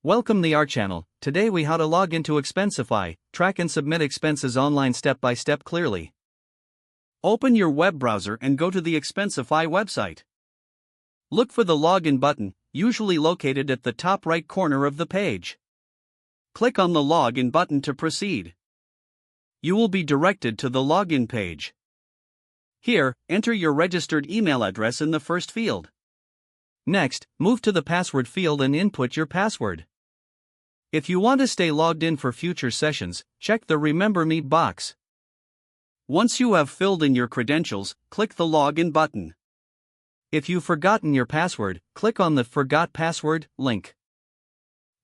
Welcome to our channel. Today we how to log into Expensify, track and submit expenses online step by step clearly. Open your web browser and go to the Expensify website. Look for the login button, usually located at the top right corner of the page. Click on the login button to proceed. You will be directed to the login page. Here, enter your registered email address in the first field. Next, move to the password field and input your password. If you want to stay logged in for future sessions, check the Remember Me box. Once you have filled in your credentials, click the Login button. If you've forgotten your password, click on the Forgot Password link.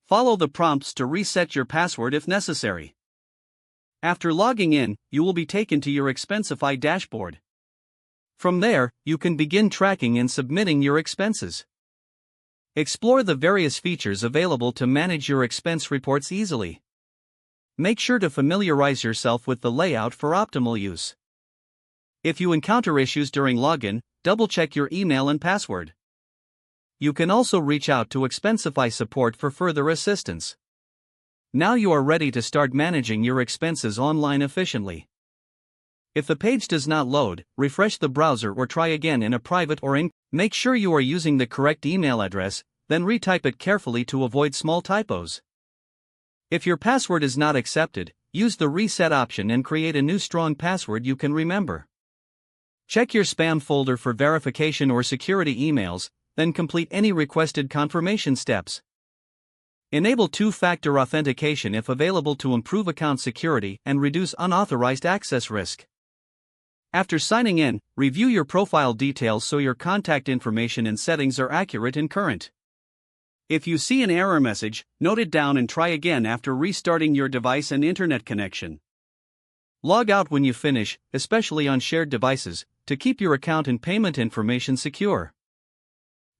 Follow the prompts to reset your password if necessary. After logging in, you will be taken to your Expensify dashboard. From there, you can begin tracking and submitting your expenses. Explore the various features available to manage your expense reports easily. Make sure to familiarize yourself with the layout for optimal use. If you encounter issues during login, double-check your email and password. You can also reach out to Expensify support for further assistance. Now you are ready to start managing your expenses online efficiently. If the page does not load, refresh the browser or try again in a private or Make sure you are using the correct email address, then retype it carefully to avoid small typos. If your password is not accepted, use the reset option and create a new strong password you can remember. Check your spam folder for verification or security emails, then complete any requested confirmation steps. Enable two-factor authentication if available to improve account security and reduce unauthorized access risk. After signing in, review your profile details so your contact information and settings are accurate and current. If you see an error message, note it down and try again after restarting your device and internet connection. Log out when you finish, especially on shared devices, to keep your account and payment information secure.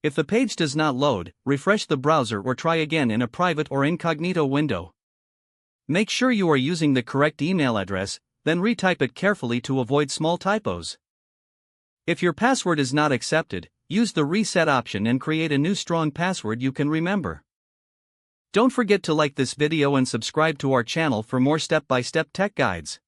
If the page does not load, refresh the browser or try again in a private or incognito window. Make sure you are using the correct email address, then retype it carefully to avoid small typos. If your password is not accepted, use the reset option and create a new strong password you can remember. Don't forget to like this video and subscribe to our channel for more step-by-step tech guides.